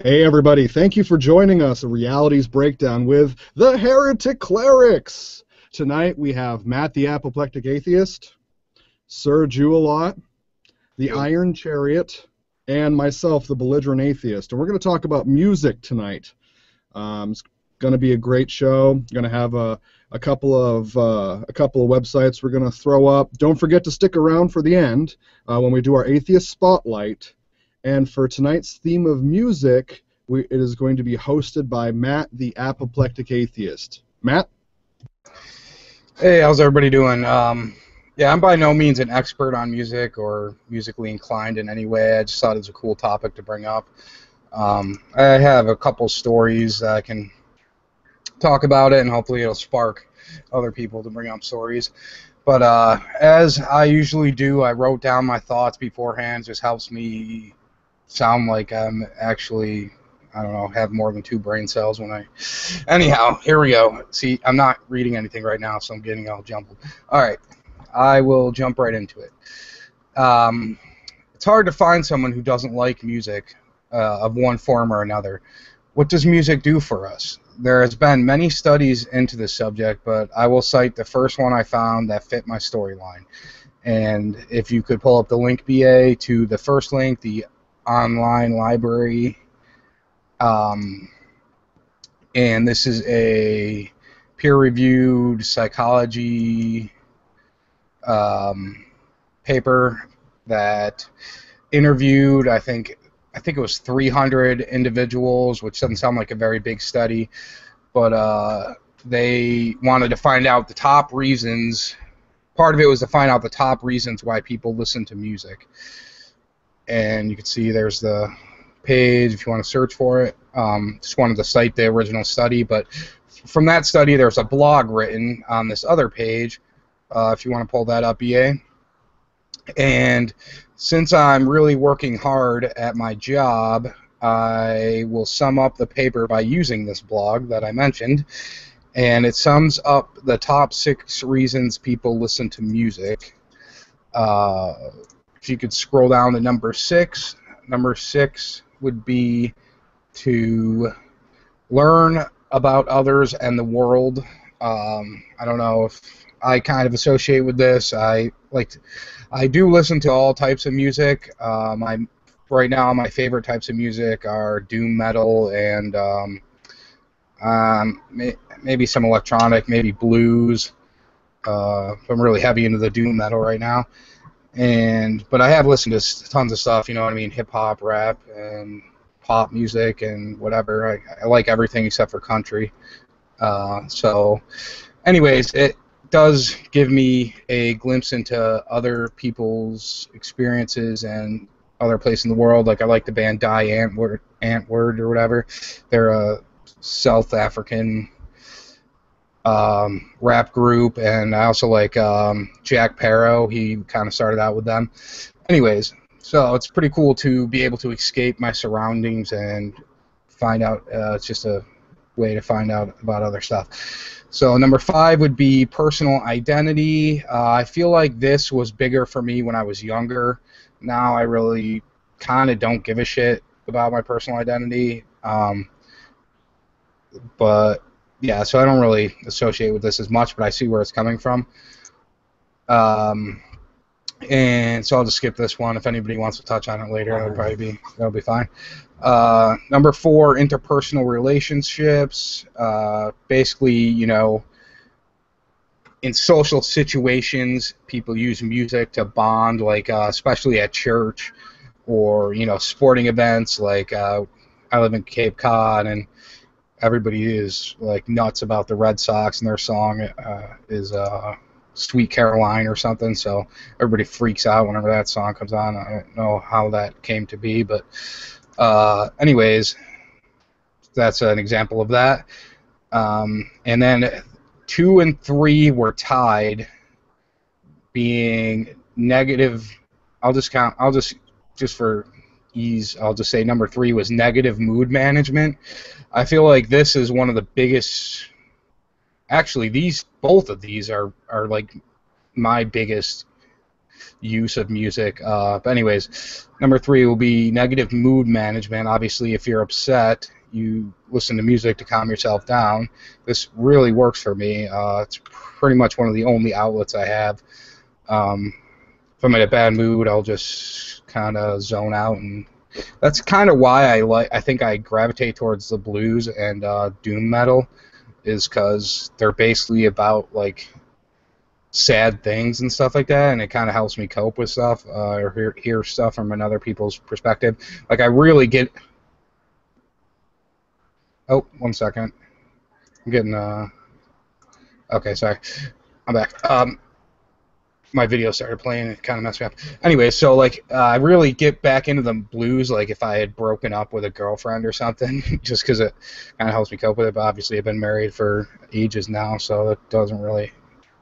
Hey everybody, thank you for joining us, a Realities Breakdown with the Heretic Clerics. Tonight we have Matt the Apoplectic Atheist, Sir Jewelot, the Iron Chariot, and myself, the Belligerent Atheist. And we're going to talk about music tonight. It's going to be a great show. Going to have a couple of websites we're going to throw up. Don't forget to stick around for the end when we do our Atheist Spotlight. And for tonight's theme of music, it is going to be hosted by Matt, the Apoplectic Atheist. Matt? Hey, how's everybody doing? Yeah, I'm by no means an expert on music or musically inclined in any way. I just thought it was a cool topic to bring up. I have a couple stories that I can talk about it, and hopefully it'll spark other people to bring up stories. But as I usually do, I wrote down my thoughts beforehand. It just helps me sound like I'm actually, I don't know, have more than 2 brain cells when I... Anyhow, here we go. See, I'm not reading anything right now, so I'm getting all jumbled. All right, I will jump right into it. It's hard to find someone who doesn't like music of one form or another. What does music do for us? There has been many studies into this subject, but I will cite the first one I found that fit my storyline. And if you could pull up the link, BA, to the first link, the online library, and this is a peer-reviewed psychology paper that interviewed, I think it was 300 individuals, which doesn't sound like a very big study, but they wanted to find out the top reasons. Part of it was to find out the top reasons why people listen to music. And you can see there's the page if you want to search for it. Just wanted to cite the original study, but from that study there's a blog written on this other page, if you want to pull that up, EA. And since I'm really working hard at my job, I will sum up the paper by using this blog that I mentioned, and it sums up the top 6 reasons people listen to music. If you could scroll down to number 6, number 6 would be to learn about others and the world. I don't know if I kind of associate with this. I do listen to all types of music. Right now my favorite types of music are doom metal and maybe some electronic, maybe blues. I'm really heavy into the doom metal right now. But I have listened to tons of stuff, you know what I mean, hip-hop, rap, and pop music, and whatever. I like everything except for country. So, anyways, it does give me a glimpse into other people's experiences and other places in the world. Like, I like the band Die Antwoord or whatever. They're a South African rap group, and I also like Jack Parrow. He kind of started out with them. Anyways, so it's pretty cool to be able to escape my surroundings and find out. It's just a way to find out about other stuff. So number 5 would be personal identity. I feel like this was bigger for me when I was younger. Now I really kind of don't give a shit about my personal identity. But yeah, so I don't really associate with this as much, but I see where it's coming from. And so I'll just skip this one. If anybody wants to touch on it later, that'll be fine. Number 4, interpersonal relationships. Basically, you know, in social situations, people use music to bond, like especially at church or, you know, sporting events. Like I live in Cape Cod, and everybody is like nuts about the Red Sox, and their song is Sweet Caroline or something, so everybody freaks out whenever that song comes on. I don't know how that came to be, but anyways, that's an example of that. And then 2 and 3 were tied, being negative. Just for ease, I'll just say number 3 was negative mood management. I feel like this is one of the biggest. Actually, both of these are like my biggest use of music. But anyways, number 3 will be negative mood management. Obviously, if you're upset, you listen to music to calm yourself down. This really works for me. It's pretty much one of the only outlets I have. If I'm in a bad mood, I'll just kind of zone out, and that's kind of why I think I gravitate towards the blues and doom metal, is because they're basically about like sad things and stuff like that, and it kind of helps me cope with stuff or hear stuff from another people's perspective. Like I really get. Oh, 1 second. I'm getting Okay, sorry. I'm back. My video started playing, it kind of messed me up. Anyway, so like I really get back into the blues like if I had broken up with a girlfriend or something, just because it kind of helps me cope with it. But obviously I've been married for ages now, so it doesn't really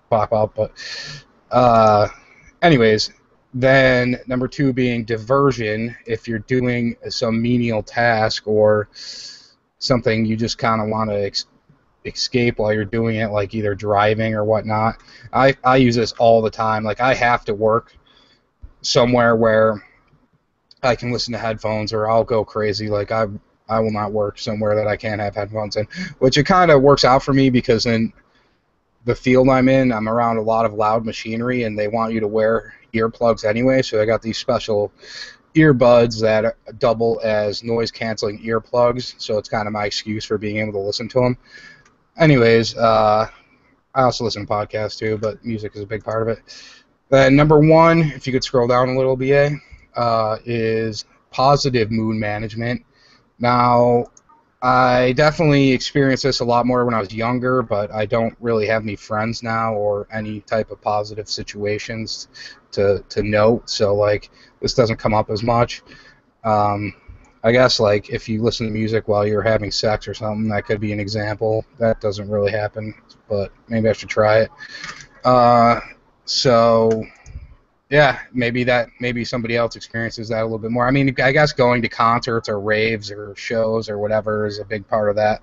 pop up. But anyways, then number 2 being diversion. If you're doing some menial task or something you just kind of want to escape while you're doing it, like either driving or whatnot. I use this all the time. Like I have to work somewhere where I can listen to headphones or I'll go crazy. Like I will not work somewhere that I can't have headphones in, which it kind of works out for me because in the field I'm in, I'm around a lot of loud machinery and they want you to wear earplugs anyway, so I got these special earbuds that double as noise canceling earplugs, so it's kind of my excuse for being able to listen to them. Anyways, I also listen to podcasts too, but music is a big part of it. Then number 1, if you could scroll down a little, BA, is positive mood management. Now, I definitely experienced this a lot more when I was younger, but I don't really have any friends now or any type of positive situations to note, so like this doesn't come up as much. I guess like if you listen to music while you're having sex or something, that could be an example. That doesn't really happen, but maybe I should try it. So yeah, maybe somebody else experiences that a little bit more. I mean, I guess going to concerts or raves or shows or whatever is a big part of that.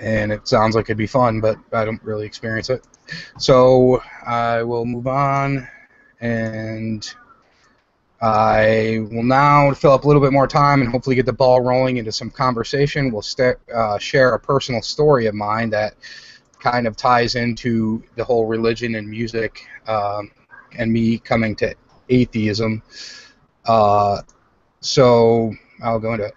And it sounds like it'd be fun, but I don't really experience it. So I will move on, and I will now fill up a little bit more time and hopefully get the ball rolling into some conversation. We'll share a personal story of mine that kind of ties into the whole religion and music and me coming to atheism. So I'll go into it.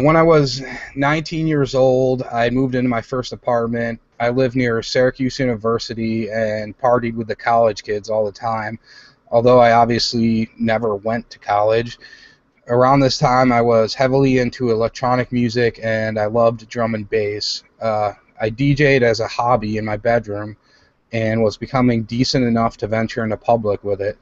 When I was 19 years old, I moved into my first apartment. I lived near Syracuse University and partied with the college kids all the time, although I obviously never went to college. Around this time, I was heavily into electronic music, and I loved drum and bass. I DJ'd as a hobby in my bedroom and was becoming decent enough to venture into public with it.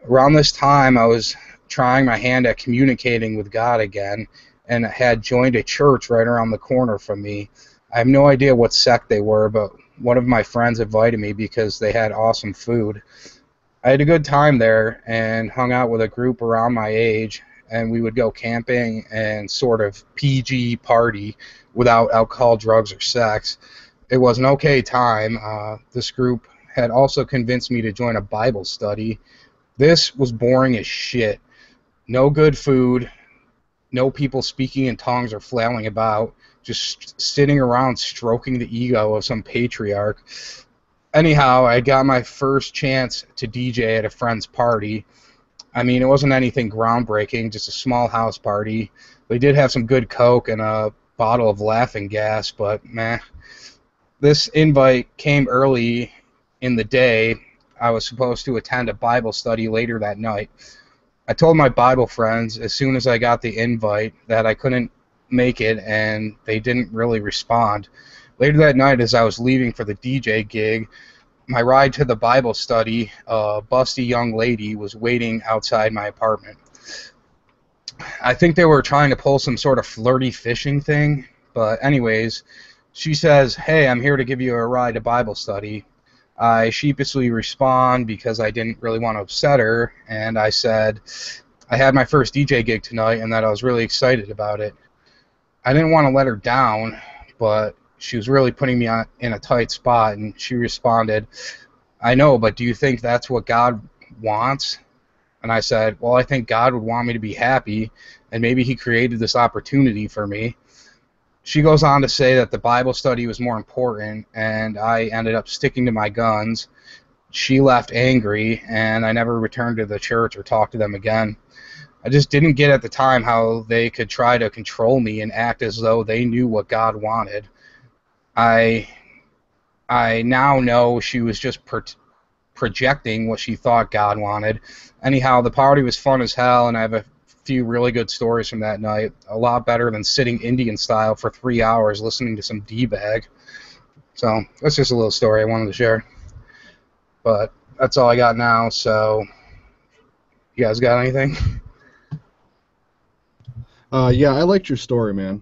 Around this time, I was trying my hand at communicating with God again, and had joined a church right around the corner from me. I have no idea what sect they were, but one of my friends invited me because they had awesome food. I had a good time there and hung out with a group around my age, and we would go camping and sort of PG party without alcohol, drugs, or sex. It was an okay time. This group had also convinced me to join a Bible study. This was boring as shit. No good food, no people speaking in tongues or flailing about, just sitting around stroking the ego of some patriarch. Anyhow, I got my first chance to DJ at a friend's party. I mean, it wasn't anything groundbreaking, just a small house party. They did have some good Coke and a bottle of laughing gas, but meh. This invite came early in the day. I was supposed to attend a Bible study later that night. I told my Bible friends as soon as I got the invite that I couldn't make it, and they didn't really respond. Later that night, as I was leaving for the DJ gig, my ride to the Bible study, a busty young lady was waiting outside my apartment. I think they were trying to pull some sort of flirty fishing thing, but anyways, she says, "Hey, I'm here to give you a ride to Bible study." I sheepishly respond because I didn't really want to upset her, and I said I had my first DJ gig tonight and that I was really excited about it. I didn't want to let her down, but she was really putting me in a tight spot, and she responded, I know, but do you think that's what God wants? And I said, well, I think God would want me to be happy, and maybe he created this opportunity for me. She goes on to say that the Bible study was more important, and I ended up sticking to my guns. She left angry, and I never returned to the church or talked to them again. I just didn't get at the time how they could try to control me and act as though they knew what God wanted. I I now know she was just projecting what she thought God wanted. Anyhow, the party was fun as hell, and I have a few really good stories from that night. A lot better than sitting Indian style for 3 hours listening to some D-bag. So that's just a little story I wanted to share. But that's all I got now, so you guys got anything? Yeah, I liked your story, man.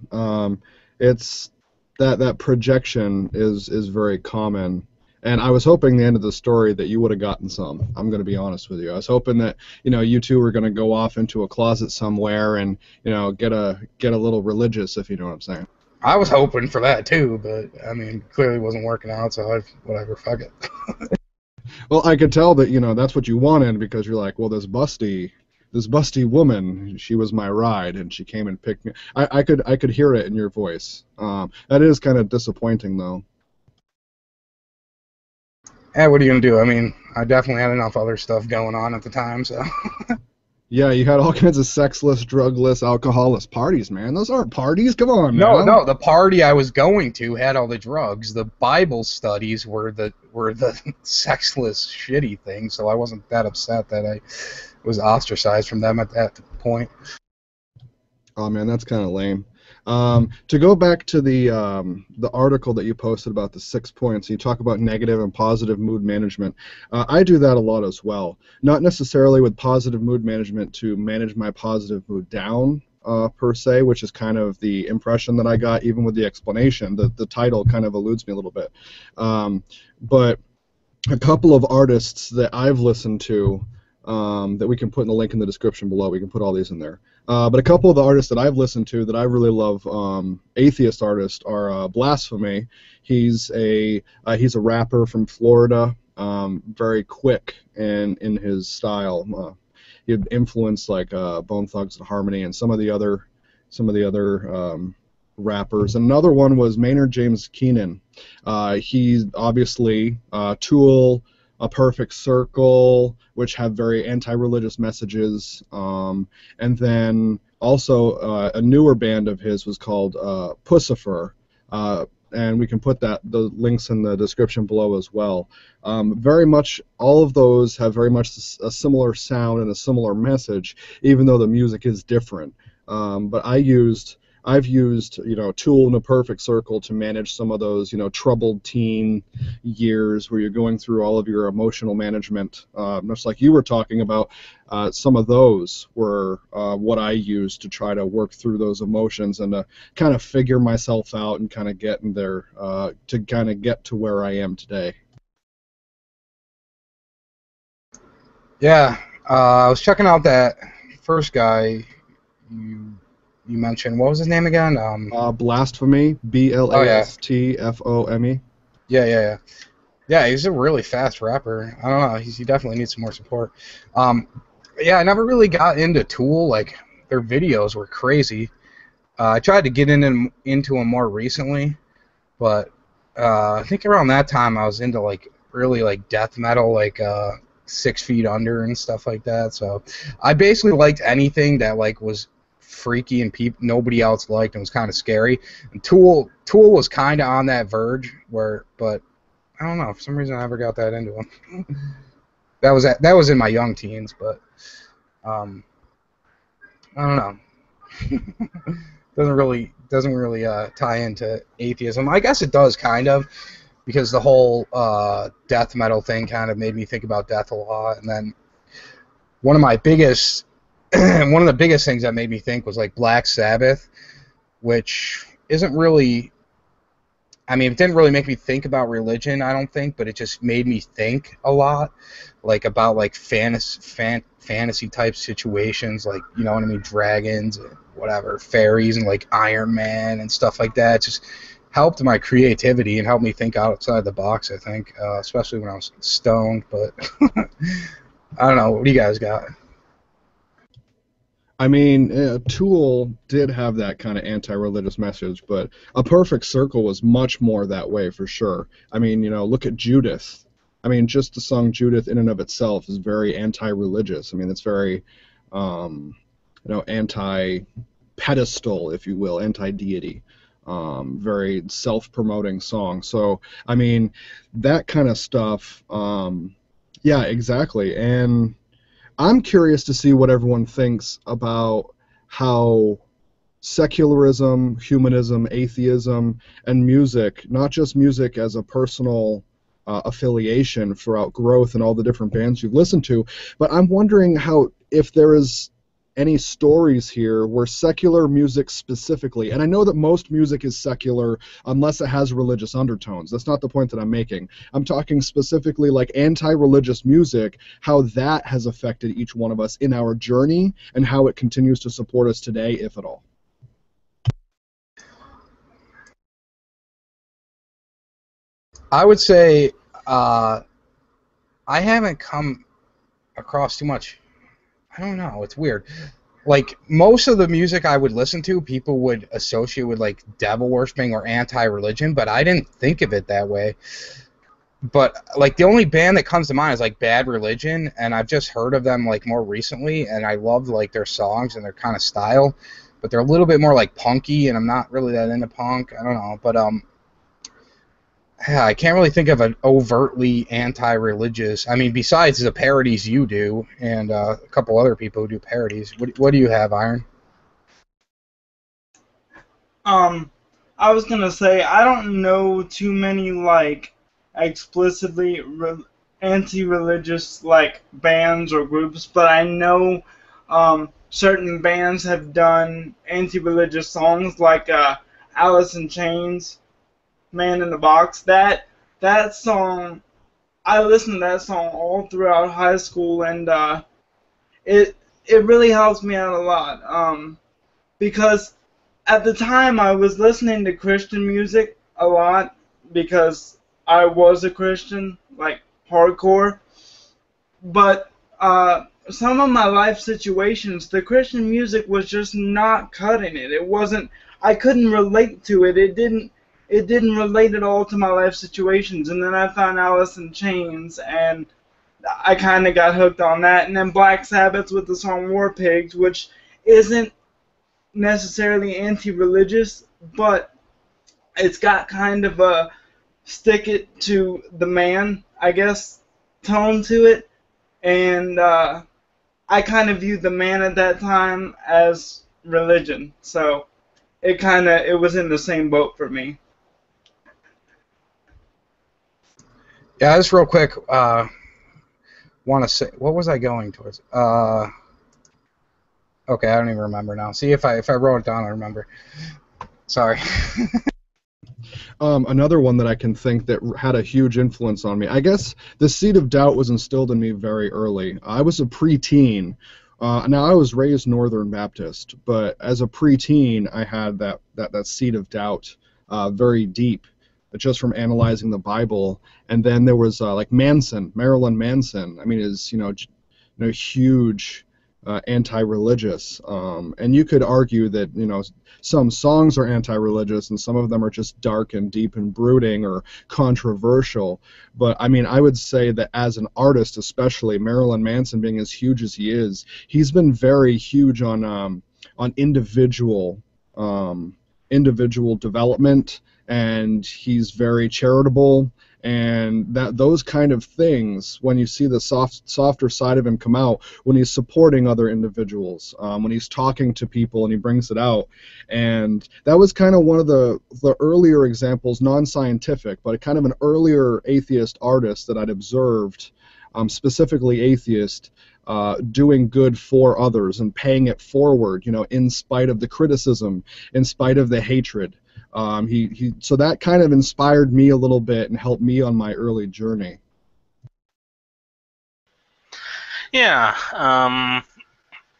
It's that projection is very common, and I was hoping the end of the story that you would have gotten some. I'm going to be honest with you. I was hoping that you two were going to go off into a closet somewhere and get a little religious, if you know what I'm saying. I was hoping for that too, but I mean, clearly wasn't working out, so whatever, fuck it. Well, I could tell that that's what you wanted, because you're like, well, this busty woman, she was my ride, and she came and picked me. I could hear it in your voice. That is kind of disappointing, though. Yeah, what are you gonna do? I mean, I definitely had enough other stuff going on at the time, so. Yeah, you had all kinds of sexless, drugless, alcoholless parties, man. Those aren't parties. Come on, man. No, the party I was going to had all the drugs. The Bible studies were the sexless, shitty things. So I wasn't that upset that I was ostracized from them at that point. Oh man, that's kind of lame. To go back to the article that you posted about the 6 points, you talk about negative and positive mood management. I do that a lot as well. Not necessarily with positive mood management to manage my positive mood down per se, which is kind of the impression that I got even with the explanation. The title kind of eludes me a little bit. But a couple of artists that I've listened to that we can put in the link in the description below. We can put all these in there. But a couple of the artists that I've listened to that I really love, atheist artists, are Blasphemy. He's a rapper from Florida, very quick in his style. He had influenced like Bone Thugs and Harmony and some of the other rappers. Another one was Maynard James Keenan. He's obviously Tool, A Perfect Circle, which have very anti-religious messages, and then also a newer band of his was called Pussifer, and we can put the links in the description below as well. Very much, all of those have very much a similar sound and a similar message, even though the music is different. But I've used Tool and A Perfect Circle to manage some of those troubled teen years where you're going through all of your emotional management, much like you were talking about. Some of those were what I used to try to work through those emotions and to kind of figure myself out and kind of get in there to kind of get to where I am today. Yeah, I was checking out that first guy you mentioned. What was his name again? Blasphemy, Blastfome. Yeah, he's a really fast rapper. I don't know. He definitely needs some more support. Yeah, I never really got into Tool. Like, their videos were crazy. I tried to get into them more recently, but I think around that time I was into like really like death metal, like 6 Feet Under and stuff like that. So I basically liked anything that like was freaky and nobody else liked and was kind of scary. And Tool was kind of on that verge but I don't know, for some reason I never got that into them. that was in my young teens, but I don't know. doesn't really tie into atheism. I guess it does kind of, because the whole death metal thing kind of made me think about death a lot. And then one of the biggest things that made me think was like Black Sabbath, which isn't really, I mean, it didn't really make me think about religion, I don't think, but it just made me think a lot, like about like fantasy type situations, like, you know what I mean, dragons and whatever, fairies and like Iron Man and stuff like that. It just helped my creativity and helped me think outside the box, I think, especially when I was stoned. But I don't know. What do you guys got? I mean, Tool did have that kind of anti-religious message, but A Perfect Circle was much more that way for sure. I mean, look at Judith. I mean, just the song Judith in and of itself is very anti-religious. I mean, it's very, anti-pedestal, if you will, anti-deity. Very self-promoting song. So, I mean, that kind of stuff. Yeah, exactly. And I'm curious to see what everyone thinks about how secularism, humanism, atheism, and music, not just music as a personal affiliation throughout growth and all the different bands you've listened to, but I'm wondering how, if there is any stories here where secular music specifically, and I know that most music is secular unless it has religious undertones. That's not the point that I'm making. I'm talking specifically like anti-religious music, how that has affected each one of us in our journey and how it continues to support us today, if at all. I would say I haven't come across too much. I don't know. It's weird. Like, most of the music I would listen to, people would associate with, like, devil worshipping or anti-religion, but I didn't think of it that way. But, like, the only band that comes to mind is, like, Bad Religion, and I've just heard of them, like, more recently, and I love, like, their songs and their kind of style, but they're a little bit more, like, punky, and I'm not really that into punk. I don't know, but, yeah, I can't really think of an overtly anti-religious. I mean, besides the parodies you do, and a couple other people who do parodies. What do you have, Iron? I was gonna say I don't know too many like explicitly anti-religious like bands or groups, but I know certain bands have done anti-religious songs like Alice in Chains, Man in the Box. That song, I listened to that song all throughout high school, and it it really helps me out a lot. Because at the time I was listening to Christian music a lot because I was a Christian, like hardcore. But some of my life situations, the Christian music was just not cutting it. It wasn't. I couldn't relate to it. It didn't. It didn't relate at all to my life situations. And then I found Alice in Chains, and I kind of got hooked on that. And then Black Sabbath with the song War Pigs, which isn't necessarily anti-religious, but it's got kind of a stick it to the man, I guess, tone to it. And I kind of viewed the man at that time as religion. So it was in the same boat for me. Yeah, just real quick, want to say, what was I going towards? Okay, I don't even remember now. See, if I wrote it down, I remember. Sorry. Another one that I can think that had a huge influence on me. I guess the seed of doubt was instilled in me very early. I was a preteen. Now I was raised Northern Baptist, but as a preteen, I had that seed of doubt very deep, just from analyzing the Bible. And then there was like Marilyn Manson. I mean, is huge anti-religious, and you could argue that some songs are anti-religious and some of them are just dark and deep and brooding or controversial. But I mean, I would say that as an artist, especially Marilyn Manson being as huge as he is, he's been very huge on individual individual development, and he's very charitable, and those kind of things, when you see the softer side of him come out, when he's supporting other individuals, when he's talking to people and he brings it out. And that was kind of one of the earlier examples, non-scientific, but kind of an earlier atheist artist that I'd observed, specifically atheist, doing good for others and paying it forward, in spite of the criticism, in spite of the hatred. So that kind of inspired me a little bit and helped me on my early journey. Yeah,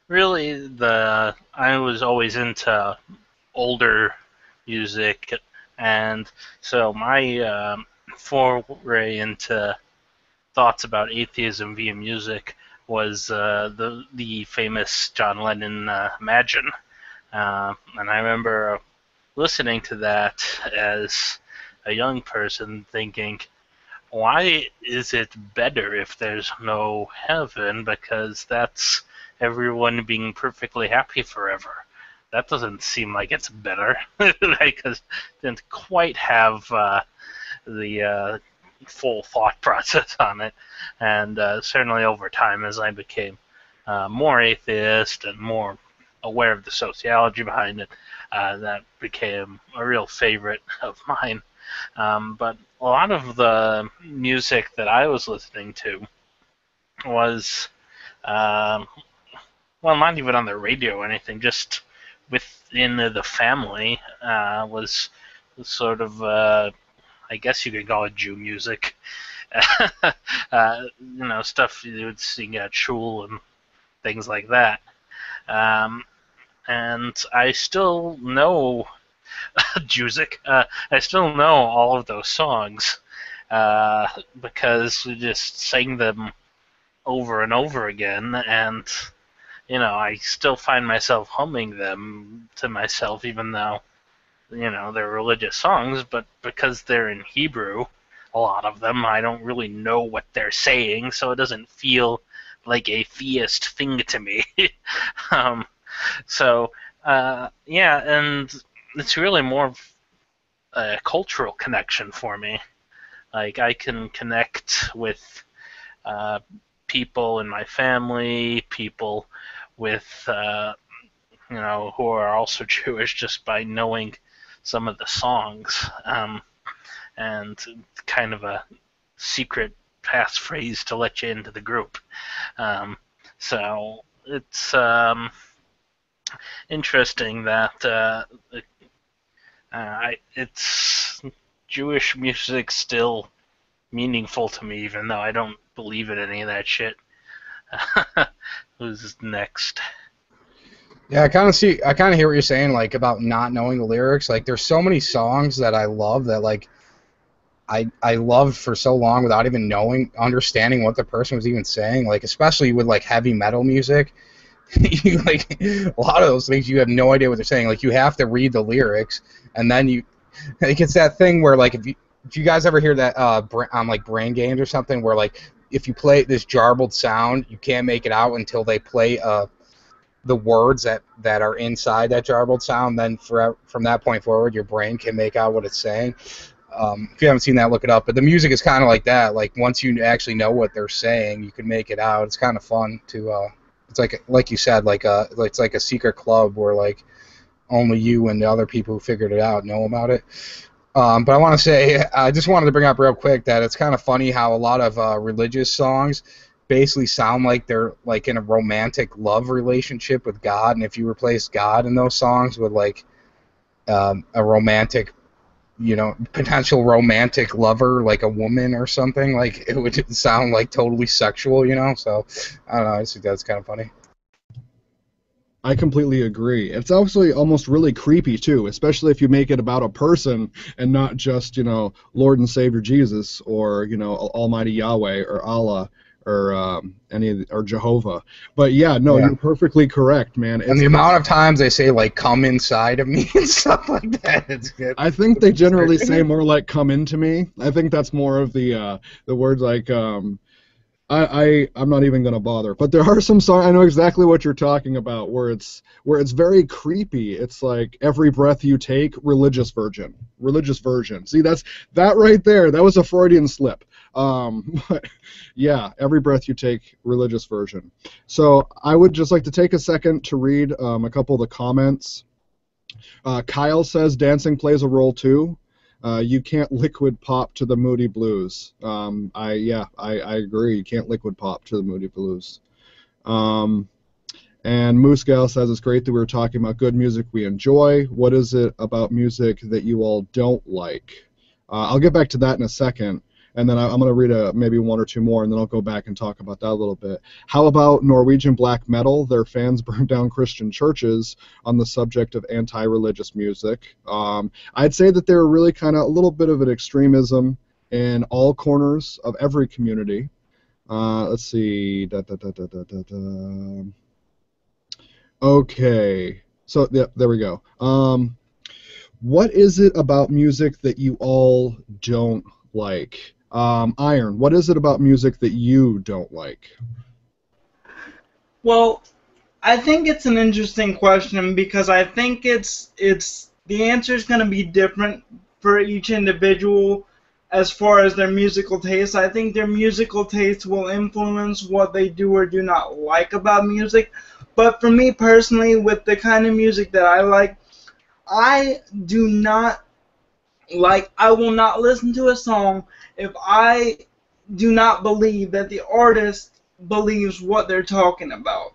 really, I was always into older music, And so my foray into thoughts about atheism via music was the famous John Lennon "Imagine," and I remember listening to that as a young person, thinking, why is it better if there's no heaven? Because that's everyone being perfectly happy forever. That doesn't seem like it's better, because it didn't quite have the full thought process on it. And certainly over time, as I became more atheist and more aware of the sociology behind it, that became a real favorite of mine. But a lot of the music that I was listening to was, um, well, not even on the radio or anything, just within the family, was sort of, I guess you could call it Jew music. Stuff you would sing at shul and things like that. Um, and I still know Jusic. I still know all of those songs because we just sang them over and over again, and I still find myself humming them to myself, even though they're religious songs. But because they're in Hebrew, a lot of them, I don't really know what they're saying, so it doesn't feel like a theist thing to me. um, yeah, and it's really more of a cultural connection for me. Like, I can connect with people in my family, people with who are also Jewish, just by knowing some of the songs, and kind of a secret passphrase to let you into the group. So it's interesting that it's Jewish music still meaningful to me, even though I don't believe in any of that shit. Who's next? Yeah, I kind of hear what you're saying, like, about not knowing the lyrics. Like, there's so many songs that I love that, like, I loved for so long without even understanding what the person was even saying. Like, especially with, like, heavy metal music. You, like, a lot of those things, you have no idea what they're saying. Like, you have to read the lyrics, and then like, it's that thing where, like, if you guys ever hear that on, like, Brain Games or something, where, like, if you play this jarbled sound, you can't make it out until they play the words that are inside that jarbled sound. Then from that point forward, your brain can make out what it's saying. If you haven't seen that, look it up. But the music is kind of like that. Like, once you actually know what they're saying, you can make it out. It's kind of fun to. It's like you said, it's like a secret club where, like, only you and the other people who figured it out know about it. But I want to say, I just wanted to bring up real quick that it's kind of funny how a lot of religious songs basically sound like they're, like, in a romantic love relationship with God, and if you replace God in those songs with, like, a romantic, potential romantic lover, like a woman or something, like, it would sound like totally sexual, so I don't know, I just think that's kind of funny. I completely agree. It's actually almost really creepy too, especially if you make it about a person and not just, Lord and Savior Jesus, or, Almighty Yahweh or Allah, or or Jehovah. But yeah, no, yeah. You're perfectly correct, man. And the amount of times they say, like, come inside of me and stuff like that, it's good. I think they generally say more like come into me. I think that's more of the words, like, I'm not even gonna bother. But there are some songs, I know exactly what you're talking about, where it's very creepy. It's like every breath you take, religious version. See, that right there. That was a Freudian slip. But yeah, every breath you take, religious version. So I would just like to take a second to read a couple of the comments. Kyle says dancing plays a role too. You can't liquid pop to the Moody Blues. I agree. You can't liquid pop to the Moody Blues. And Moose Gal says it's great that we were talking about good music we enjoy. What is it about music that you all don't like? I'll get back to that in a second. and then I'm going to read maybe one or two more, and then I'll go back and talk about that a little bit. How about Norwegian black metal? Their fans burned down Christian churches on the subject of anti-religious music. I'd say that they're really kind of a little bit of an extremism in all corners of every community. Let's see. Okay. So yeah, there we go. What is it about music that you all don't like? Iron, what is it about music that you don't like? Well, I think it's an interesting question because I think it's the answer is going to be different for each individual as far as their musical taste. I think their musical taste will influence what they do or do not like about music. But for me personally, with the kind of music that I like, I do not like, I will not listen to a song if I do not believe that the artist believes what they're talking about.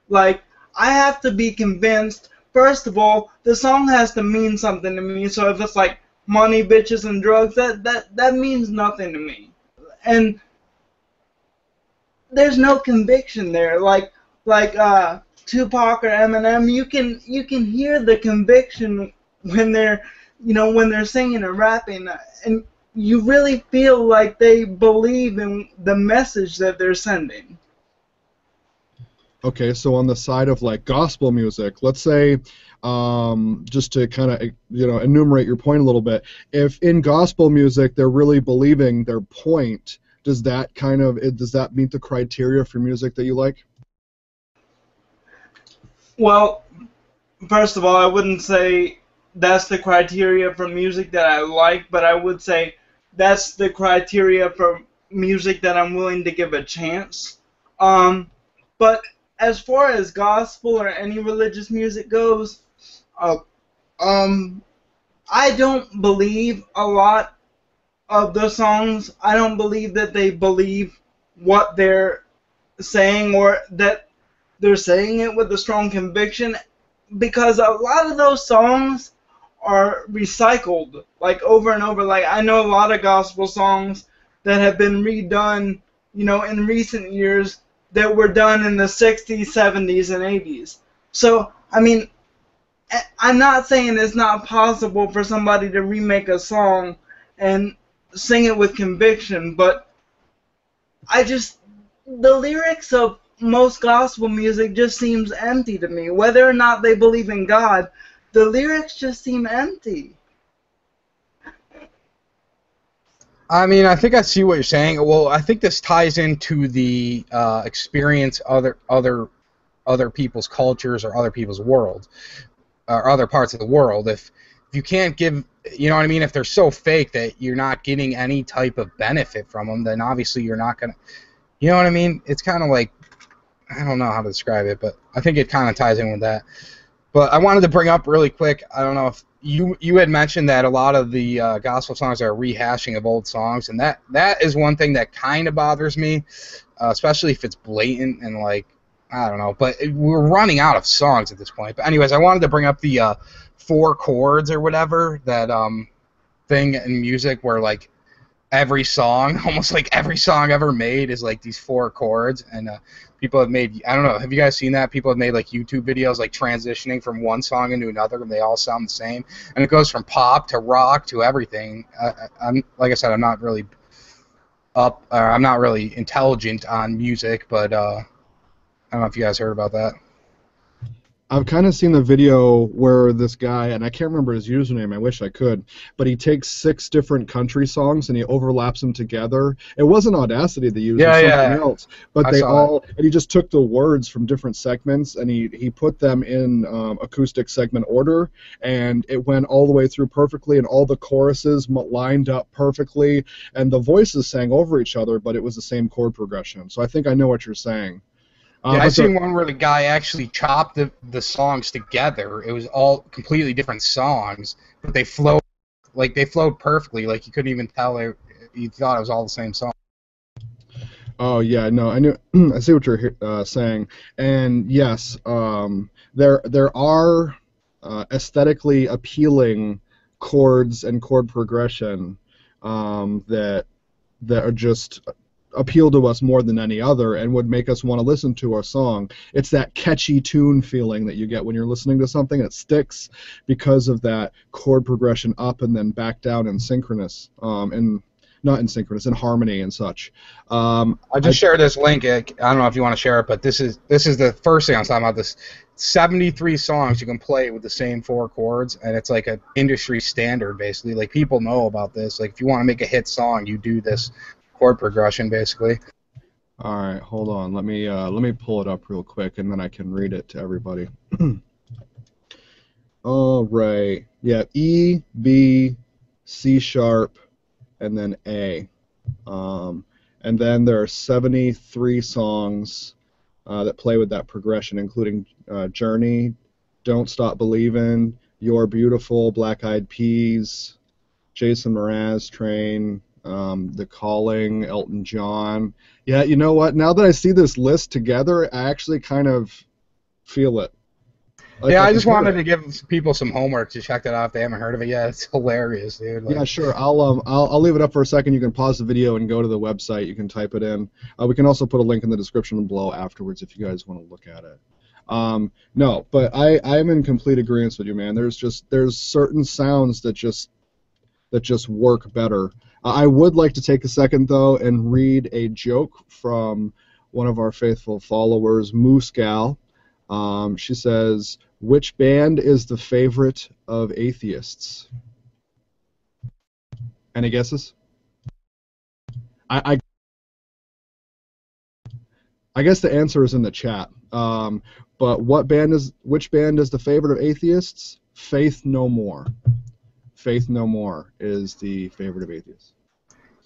Like, I have to be convinced, first of all, the song has to mean something to me. So if it's like money, bitches, and drugs, that means nothing to me. And there's no conviction there. Like Tupac or Eminem, you can hear the conviction when they're singing and rapping, and you really feel like they believe in the message that they're sending. Okay, so on the side of like gospel music, let's say, just to kind of enumerate your point a little bit, if in gospel music they're really believing their point, does that meet the criteria for music that you like? Well, first of all, I wouldn't say that's the criteria for music that I like, but I would say that's the criteria for music that I'm willing to give a chance. But as far as gospel or any religious music goes, I don't believe a lot of the songs. I don't believe that they believe what they're saying, or that they're saying it with a strong conviction, because a lot of those songs are recycled like over and over. Like, I know a lot of gospel songs that have been redone, in recent years, that were done in the 60s, 70s, and 80s. So, I mean, I'm not saying it's not possible for somebody to remake a song and sing it with conviction, but the lyrics of most gospel music just seems empty to me. Whether or not they believe in God, the lyrics just seem empty. I mean, I think I see what you're saying. Well, I think this ties into the experience other people's cultures or other people's world or other parts of the world. If you can't give, you know what I mean? If they're so fake that you're not getting any type of benefit from them, then obviously you're not gonna. You know what I mean? It's kind of like, I don't know how to describe it, but I think it kind of ties in with that. But I wanted to bring up really quick, I don't know if you had mentioned that a lot of the gospel songs are a rehashing of old songs, and that is one thing that kind of bothers me, especially if it's blatant and like, I don't know. But we're running out of songs at this point. But anyways, I wanted to bring up the 4 chords or whatever, that thing in music where like every song, almost like every song ever made is like these 4 chords, and people have made, I don't know, have you guys seen that? People have made like YouTube videos like transitioning from one song into another, and they all sound the same, and it goes from pop to rock to everything. I'm, like I said, I'm not really I'm not really intelligent on music, but I don't know if you guys heard about that. I've kind of seen the video where this guy, and I can't remember his username, I wish I could, but he takes 6 different country songs and he overlaps them together. It wasn't Audacity they used, or something else, but and he just took the words from different segments and he put them in acoustic segment order, and it went all the way through perfectly, and all the choruses lined up perfectly, and the voices sang over each other, but it was the same chord progression. So I think I know what you're saying. Yeah, I seen one where the guy actually chopped the songs together. It was all completely different songs, but they flowed perfectly. Like you couldn't even tell you thought it was all the same song. Oh yeah, no, I knew. I see what you're saying, and yes, there are aesthetically appealing chords and chord progression that that are just appeal to us more than any other and would make us want to listen to our song. It's that catchy tune feeling that you get when you're listening to something, and it sticks because of that chord progression up and then back down in synchronous, and not in synchronous, in harmony and such. I just shared this link. I don't know if you want to share it, but this is the first thing I was talking about. This 73 songs you can play with the same 4 chords, and it's like an industry standard, basically. Like, people know about this. Like, if you want to make a hit song, you do this chord progression, basically. All right, hold on. Let me pull it up real quick, and then I can read it to everybody. All right. Yeah, E, B, C sharp, and then A. And then there are 73 songs that play with that progression, including Journey, Don't Stop Believin', You're Beautiful, Black Eyed Peas, Jason Mraz, Train, The Calling, Elton John. Yeah, you know what? Now that I see this list together, I actually kind of feel it. Like, yeah, I just wanted to give people some homework to check that out if they haven't heard of it yet. It's hilarious, dude. Like, yeah, sure. I'll leave it up for a second. You can pause the video and go to the website. You can type it in. We can also put a link in the description below afterwards if you guys want to look at it. No, but I'm in complete agreement with you, man. There's certain sounds that just work better. I would like to take a second though and read a joke from one of our faithful followers, Moose Gal. She says, "Which band is the favorite of atheists?" Any guesses? I guess the answer is in the chat. But which band is the favorite of atheists? Faith No More. Faith No More is the favorite of atheists.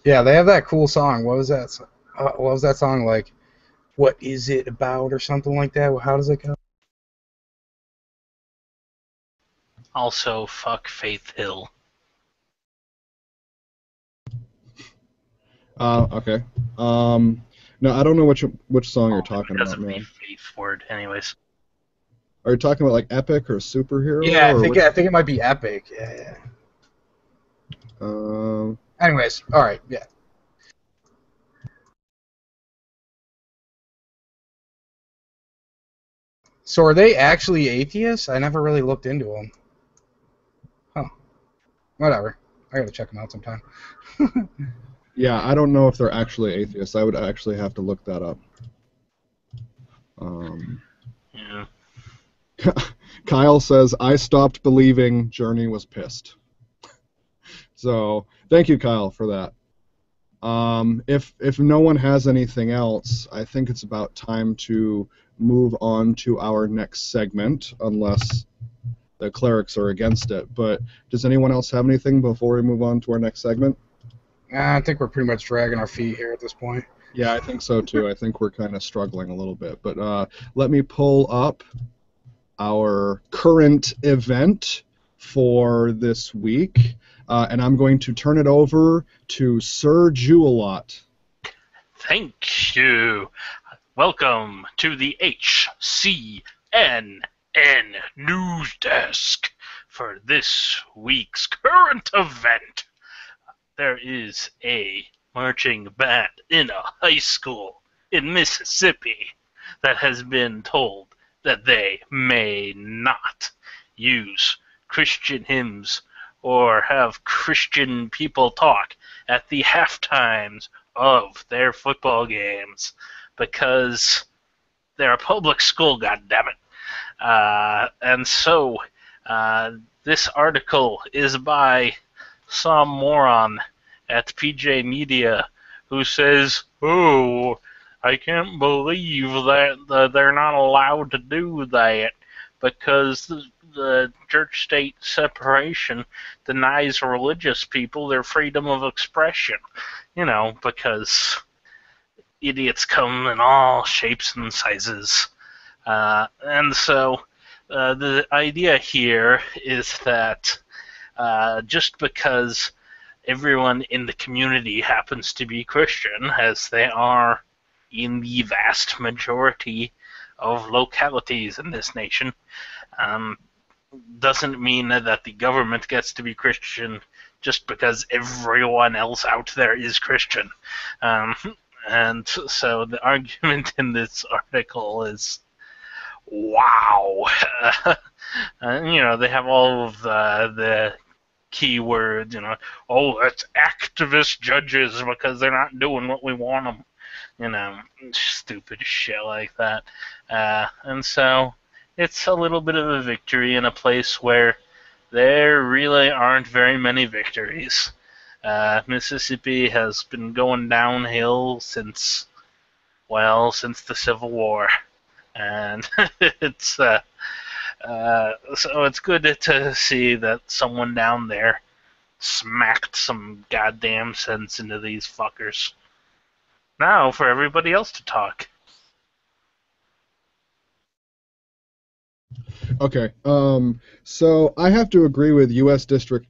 yeah, they have that cool song. What was that? What was that song like? What is it about, or something like that? How does it go? Also, fuck Faith Hill. Okay. No, I don't know which song you're talking Because about, of the man. faith word, anyways. Are you talking about like epic or superhero? Yeah, or I think it might be Epic. Yeah. Anyways, all right, yeah. So are they actually atheists? I never really looked into them. Huh. Whatever. I gotta check them out sometime. Yeah, I don't know if they're actually atheists. I would actually have to look that up. Yeah. Kyle says, "I stopped believing Journey was pissed." So thank you, Kyle, for that. If no one has anything else, I think it's about time to move on to our next segment, unless the clerics are against it. But does anyone else have anything before we move on to our next segment? I think we're pretty much dragging our feet here at this point. Yeah, I think so too. I think we're kind of struggling a little bit. But let me pull up our current event for this week, and I'm going to turn it over to Sir Jewelot. Thank you. Welcome to the HCNN News Desk for this week's current event. There is a marching band in a high school in Mississippi that has been told that they may not use Christian hymns or have Christian people talk at the halftimes of their football games because they're a public school, goddammit. And so this article is by some moron at PJ Media who says, "Oh, I can't believe that they're not allowed to do that because the church-state separation denies religious people their freedom of expression." You know, because idiots come in all shapes and sizes. And so the idea here is that just because everyone in the community happens to be Christian, as they are in the vast majority of localities in this nation, doesn't mean that the government gets to be Christian just because everyone else out there is Christian. Um, and so the argument in this article is, wow. They have all of the keywords, oh, it's activist judges because they're not doing what we want them, stupid shit like that. And so it's a little bit of a victory in a place where there really aren't very many victories. Mississippi has been going downhill since the Civil War, and so it's good to see that someone down there smacked some goddamn sense into these fuckers. Now for everybody else to talk. Okay. So I have to agree with U.S. District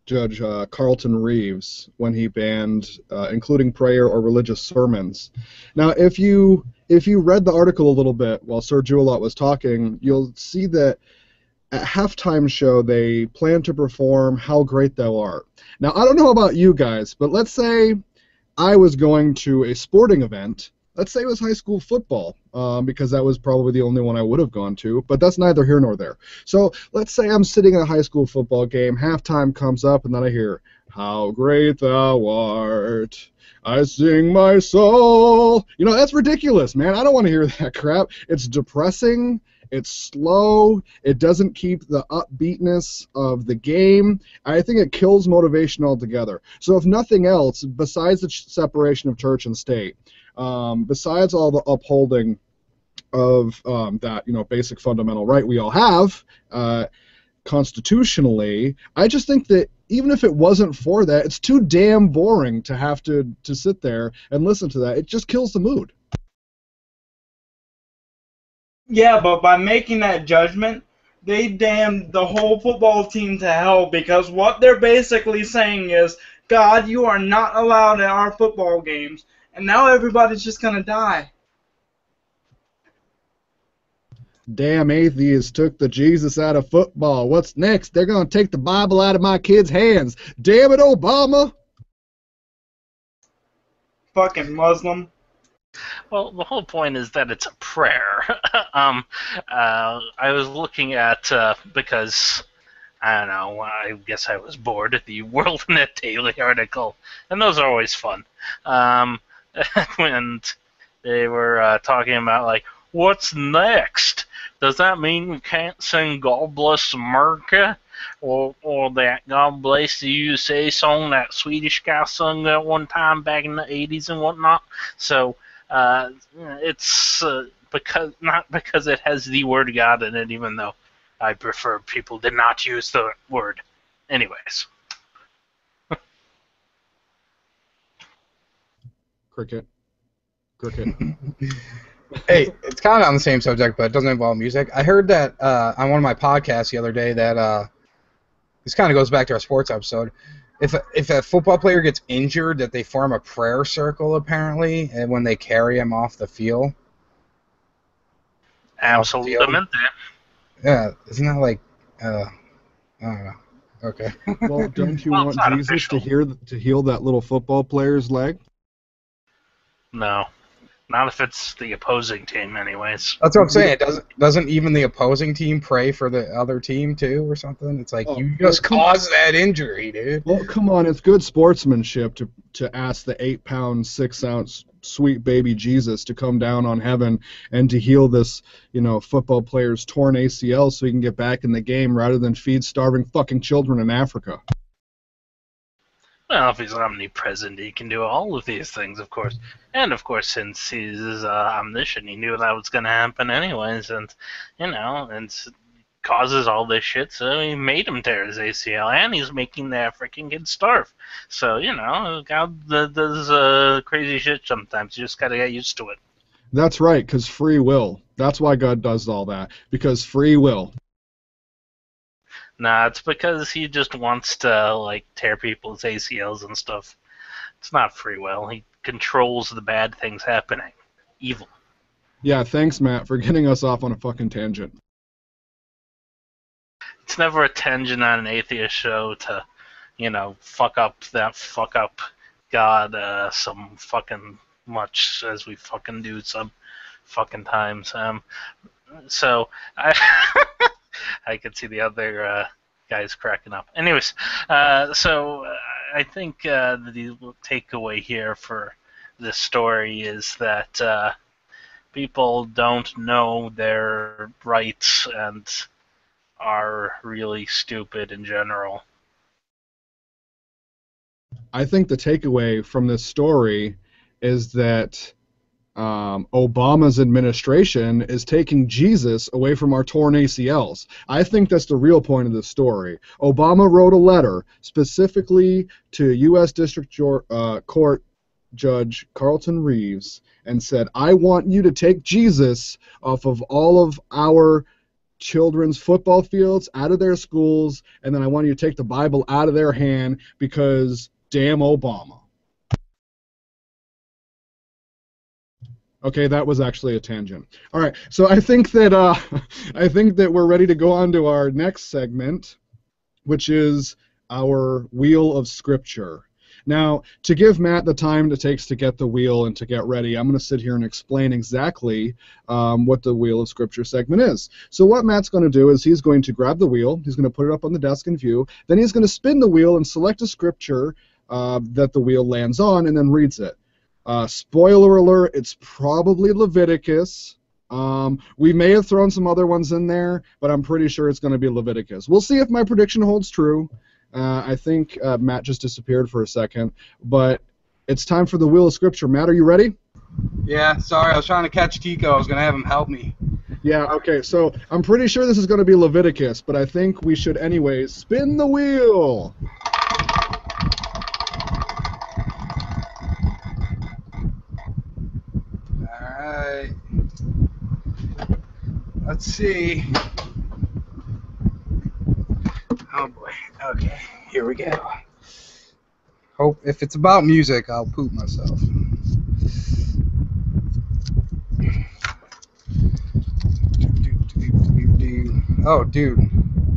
Judge Carlton Reeves when he banned including prayer or religious sermons. Now, if you read the article a little bit while Sir Juilot was talking, you'll see that at halftime show they plan to perform "How Great Thou Art." Now, I don't know about you guys, but let's say I was going to a sporting event. Let's say it was high school football, because that was probably the only one I would have gone to, but that's neither here nor there. So let's say I'm sitting at a high school football game, halftime comes up, and then I hear, "How great thou art, I sing my soul." That's ridiculous, man. I don't want to hear that crap. It's depressing. It's slow. It doesn't keep the upbeatness of the game. I think it kills motivation altogether. So if nothing else, besides the separation of church and state, besides all the upholding of that basic fundamental right we all have constitutionally, I just think that even if it wasn't for that, it's too damn boring to have to sit there and listen to that. It just kills the mood. Yeah, but by making that judgment, they damned the whole football team to hell, because what they're basically saying is, God, you are not allowed at our football games, and now everybody's just going to die. Damn atheists took the Jesus out of football. What's next? They're going to take the Bible out of my kids' hands. Damn it, Obama. Fucking Muslim. Well, the whole point is that it's a prayer. I was looking at, because, I don't know, I guess I was bored at the WorldNet Daily article, and those are always fun. And they were talking about, like, what's next? Does that mean we can't sing God Bless America? Or that God Bless the USA song that Swedish guy sung that one time back in the 80s and whatnot? So, it's not because it has the word God in it, even though I prefer people did not use the word. Anyways. Cricket. Hey, it's kind of on the same subject, but it doesn't involve music. I heard that on one of my podcasts the other day that this kind of goes back to our sports episode. If a football player gets injured, that they form a prayer circle, apparently, and when they carry him off the field. Absolutamente. Yeah, isn't that like, I don't know. Okay. Well, don't you Well, want it's not Jesus to official. heal that little football player's leg? No. Not if it's the opposing team, anyways. That's what I'm saying. Doesn't even the opposing team pray for the other team too, or something? It's like, you just caused that injury, dude. Well, come on, it's good sportsmanship to ask the 8-pound, 6-ounce sweet baby Jesus to come down on heaven and to heal this, football player's torn ACL so he can get back in the game rather than feed starving fucking children in Africa. Well, if he's omnipresent, he can do all of these things, of course. And, of course, since he's omniscient, he knew that was going to happen anyways, and, and causes all this shit, so he made him tear his ACL, and he's making the African kid starve. So, God does crazy shit sometimes. You just got to get used to it. That's right, because free will. That's why God does all that, because free will. Nah, it's because he just wants to, tear people's ACLs and stuff. It's not free will. He controls the bad things happening. Evil. Yeah, thanks, Matt, for getting us off on a fucking tangent. it's never a tangent on an atheist show to, fuck up God some fucking much as we fucking do some fucking times. So I I could see the other guys cracking up. Anyways, I think the takeaway here for this story is that people don't know their rights and are really stupid in general. I think the takeaway from this story is that Obama's administration is taking Jesus away from our torn ACLs. I think that's the real point of this story. Obama wrote a letter specifically to U.S. District Court Judge Carlton Reeves and said, I want you to take Jesus off of all of our children's football fields, out of their schools, and then I want you to take the Bible out of their hand because damn Obama. Okay, that was actually a tangent. All right, so I think that we're ready to go on to our next segment, which is our Wheel of Scripture. Now, to give Matt the time it takes to get the wheel and to get ready, I'm going to sit here and explain exactly what the Wheel of Scripture segment is. So what Matt's going to do is he's going to grab the wheel, he's going to put it up on the desk in view, then he's going to spin the wheel and select a scripture that the wheel lands on and then reads it. Spoiler alert, it's probably Leviticus. We may have thrown some other ones in there, but I'm pretty sure it's going to be Leviticus. We'll see if my prediction holds true. I think Matt just disappeared for a second, but it's time for the Wheel of Scripture. Matt, are you ready? Yeah, sorry, I was trying to catch Tico. I was going to have him help me. Yeah, okay, so I'm pretty sure this is going to be Leviticus, but I think we should anyways spin the wheel. Alright. Let's see. Oh boy. Okay, here we go. Hope if it's about music, I'll poop myself. Oh, dude.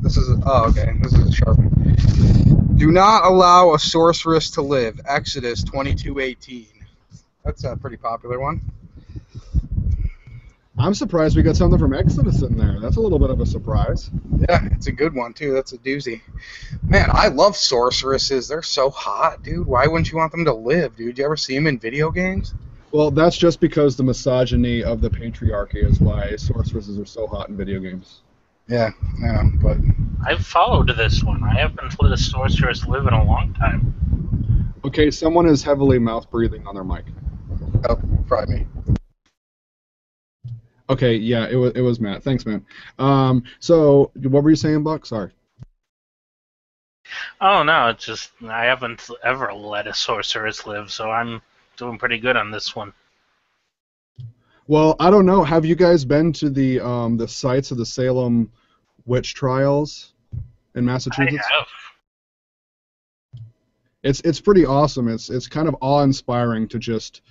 This is a sharp one. Do not allow a sorceress to live. Exodus 22:18. That's a pretty popular one. I'm surprised we got something from Exodus in there. That's a little bit of a surprise. Yeah, it's a good one, too. That's a doozy. Man, I love sorceresses. They're so hot, dude. Why wouldn't you want them to live, dude? You ever see them in video games? Well, that's just because the misogyny of the patriarchy is why sorceresses are so hot in video games. Yeah, but... I've followed this one. I haven't let a sorceress live in a long time. Okay, someone is heavily mouth-breathing on their mic. Oh, probably me. Okay, yeah, it was Matt. Thanks, man. So, what were you saying, Buck? Sorry. Oh, no, it's just I haven't ever let a sorceress live, so I'm doing pretty good on this one. Well, I don't know. Have you guys been to the sites of the Salem witch trials in Massachusetts? I have. It's pretty awesome. It's kind of awe-inspiring to just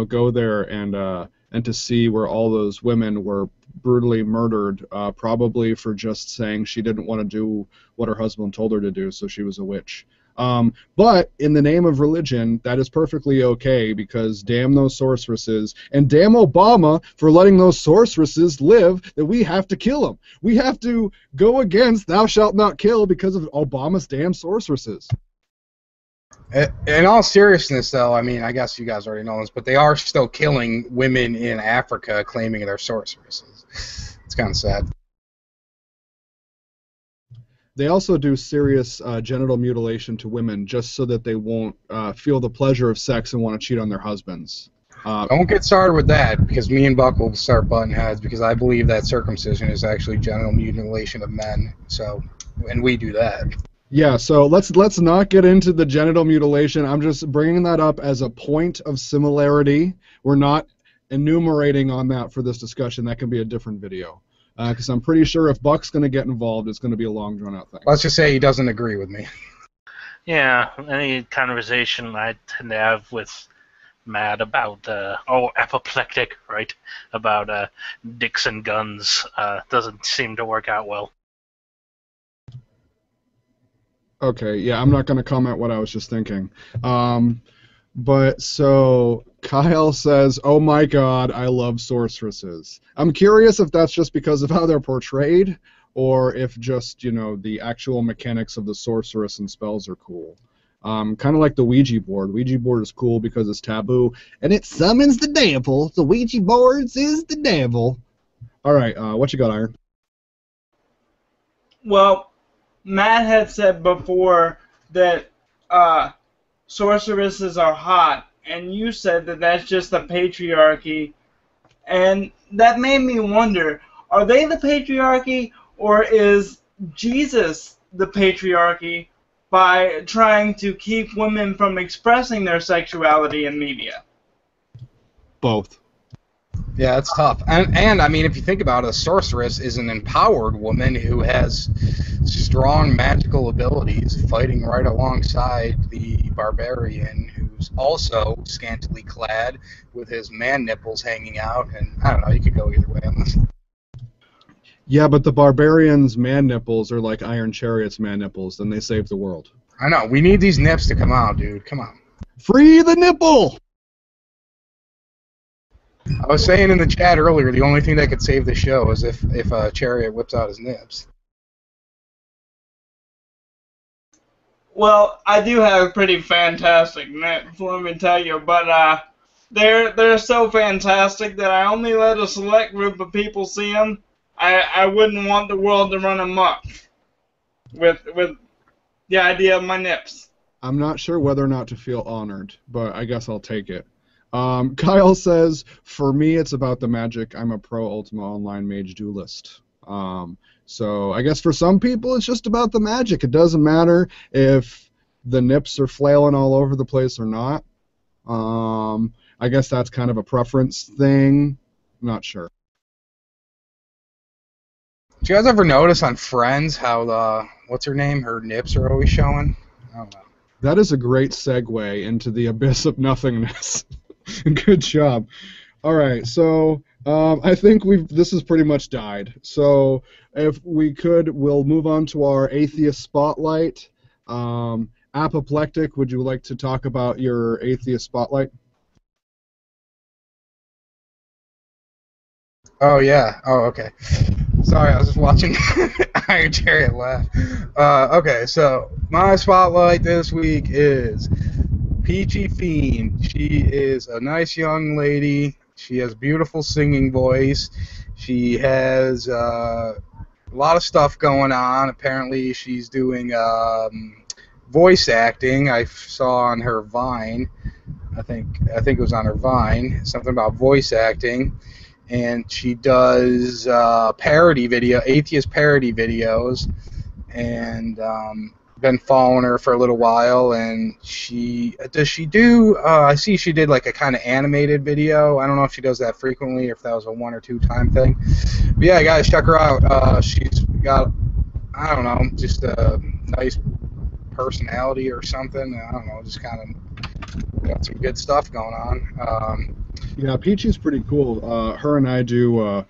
go there and to see where all those women were brutally murdered, probably for just saying she didn't want to do what her husband told her to do, so she was a witch. But in the name of religion, that is perfectly okay, because damn those sorceresses, and damn Obama for letting those sorceresses live, that we have to kill them. We have to go against thou shalt not kill because of Obama's damn sorceresses. In all seriousness, though, I mean, I guess you guys already know this, but they are still killing women in Africa claiming they're sorceresses. It's kind of sad. They also do serious genital mutilation to women just so that they won't feel the pleasure of sex and want to cheat on their husbands. Don't get started with that, because me and Buck will start butting heads, because I believe that circumcision is actually genital mutilation of men, and we do that. Yeah, so let's not get into the genital mutilation. I'm just bringing that up as a point of similarity. We're not enumerating on that for this discussion. That can be a different video. Because I'm pretty sure if Buck's going to get involved, it's going to be a long, drawn-out thing. Let's just say he doesn't agree with me. Yeah, any conversation I tend to have with Matt about, apoplectic, right? About dicks and guns doesn't seem to work out well. Okay, yeah, I'm not going to comment what I was just thinking. But so Kyle says, "Oh my God, I love sorceresses." I'm curious if that's just because of how they're portrayed, or if just the actual mechanics of the sorceress and spells are cool. Kind of like the Ouija board. Ouija board is cool because it's taboo and it summons the devil. The Ouija boards is the devil. All right, what you got, Iron? Well, Matt had said before that sorceresses are hot, and you said that that's just the patriarchy, and that made me wonder: are they the patriarchy, or is Jesus the patriarchy by trying to keep women from expressing their sexuality in media? Both. Yeah, it's tough. And I mean, if you think about it, a sorceress is an empowered woman who has strong magical abilities, fighting right alongside the barbarian who's also scantily clad with his man nipples hanging out. And I don't know, you could go either way on this. Yeah, but the barbarians' man nipples are like Iron Chariot's man nipples, then they save the world. I know, we need these nips to come out, dude. Come on. Free the nipple! I was saying in the chat earlier, the only thing that could save the show is if Chariot whips out his nips. Well, I do have pretty fantastic nips, let me tell you, but they're so fantastic that I only let a select group of people see them. I wouldn't want the world to run amok with the idea of my nips. I'm not sure whether or not to feel honored, but I guess I'll take it. Kyle says, for me, it's about the magic. I'm a pro Ultima Online mage duelist. So I guess for some people, it's just about the magic. It doesn't matter if the nips are flailing all over the place or not. I guess that's kind of a preference thing. I'm not sure. Did you guys ever notice on Friends how what's her name? Her nips are always showing? I don't know. That is a great segue into the abyss of nothingness. Good job. All right, so I think this has pretty much died. So if we could, we'll move on to our Atheist Spotlight. Apoplectic, would you like to talk about your Atheist Spotlight? Oh, yeah. Oh, okay. Sorry, I was just watching Iron Chariot laugh. Okay, so my spotlight this week is Peachy Fiend. She is a nice young lady. She has beautiful singing voice. She has a lot of stuff going on. Apparently, she's doing voice acting. I saw on her Vine. I think it was on her Vine, something about voice acting. And she does atheist parody videos, and been following her for a little while. And I see she did like a kind of animated video. I don't know if she does that frequently or if that was a 1 or 2 time thing. But yeah, guys, check her out. She's got, I don't know, just a nice personality or something. I don't know, just kind of got some good stuff going on. Yeah, Peachy's pretty cool. Her and I do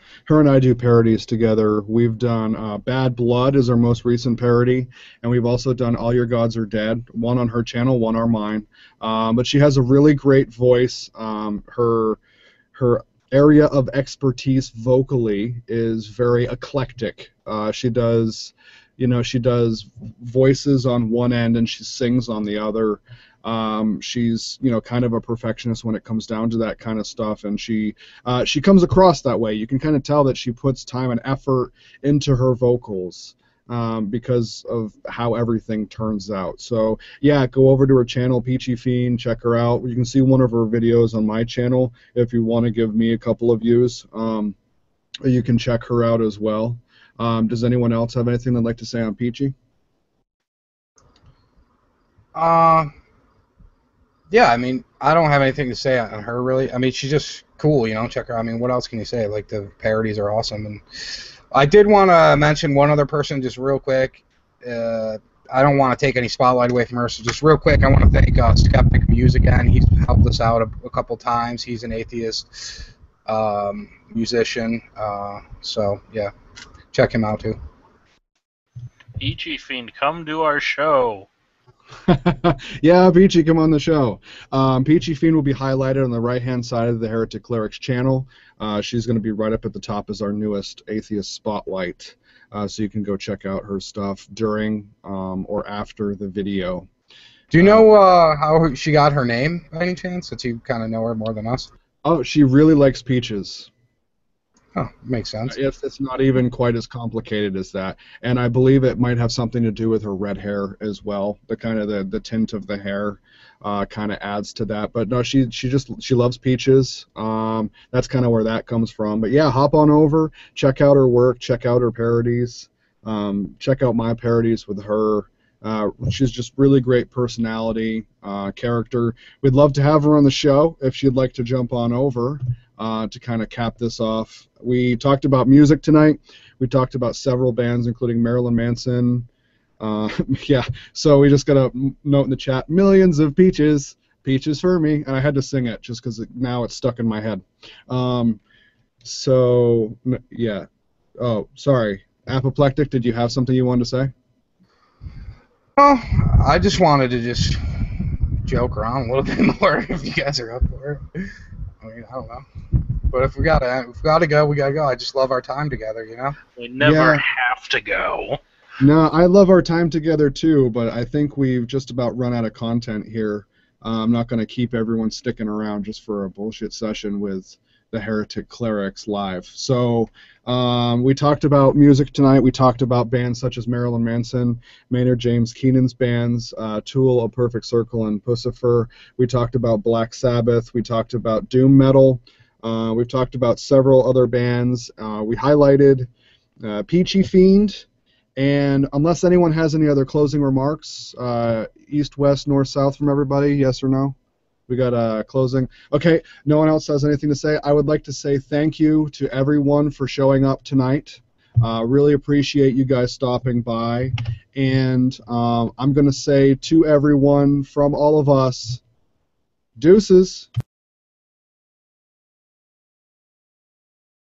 parodies together. We've done Bad Blood is our most recent parody, and we've also done All Your Gods Are Dead, one on her channel, one on mine. But she has a really great voice. Her area of expertise vocally is very eclectic. She does voices on one end and she sings on the other. She's kind of a perfectionist when it comes down to that kind of stuff, and she comes across that way. You can kind of tell that she puts time and effort into her vocals because of how everything turns out. So yeah, go over to her channel, Peachy Fiend, check her out. You can see one of her videos on my channel if you want to give me a couple of views. You can check her out as well. Does anyone else have anything they'd like to say on Peachy? Yeah, I mean, I don't have anything to say on her, really. I mean, she's just cool, check her. I mean, what else can you say? Like, the parodies are awesome. And I did want to mention one other person just real quick. I don't want to take any spotlight away from her, so just real quick, I want to thank Skeptic Muse again. He's helped us out a couple times. He's an atheist musician. So, yeah, check him out, too. Peachy Fiend, come to our show. Yeah, Peachy, come on the show. Peachy Fiend will be highlighted on the right-hand side of the Heretic Clerics channel. She's going to be right up at the top as our newest Atheist Spotlight. So you can go check out her stuff during or after the video. Do you know how she got her name, by any chance, since you kind of know her more than us? Oh, she really likes peaches. Oh, makes sense. It's not even quite as complicated as that, and I believe it might have something to do with her red hair as well. The kind of the tint of the hair kind of adds to that. But no, she loves peaches. That's kind of where that comes from. But yeah, hop on over, check out her work, check out her parodies, check out my parodies with her. She's just really great personality, character. We'd love to have her on the show if she'd like to jump on over. To kind of cap this off. We talked about music tonight. We talked about several bands, including Marilyn Manson. Yeah, so we just got a note in the chat, millions of peaches, peaches for me, and I had to sing it just because now it's stuck in my head. So, yeah. Oh, sorry. Apoplectic, did you have something you wanted to say? Well, I just wanted to just joke around a little bit more if you guys are up for it. I mean, I don't know. But if we gotta go, we gotta go. I just love our time together, you know? We never have to go. No, I love our time together too, but I think we've just about run out of content here. I'm not going to keep everyone sticking around just for a bullshit session with the Heretic Clerics live. So we talked about music tonight. We talked about bands such as Marilyn Manson, Maynard James Keenan's bands, Tool, A Perfect Circle, and Pussifer. We talked about Black Sabbath. We talked about doom metal. We've talked about several other bands. We highlighted Peachy Fiend. And unless anyone has any other closing remarks, east, west, north, south from everybody, yes or no? We got a closing. Okay, no one else has anything to say. I would like to say thank you to everyone for showing up tonight. Really appreciate you guys stopping by. And I'm going to say to everyone from all of us, deuces.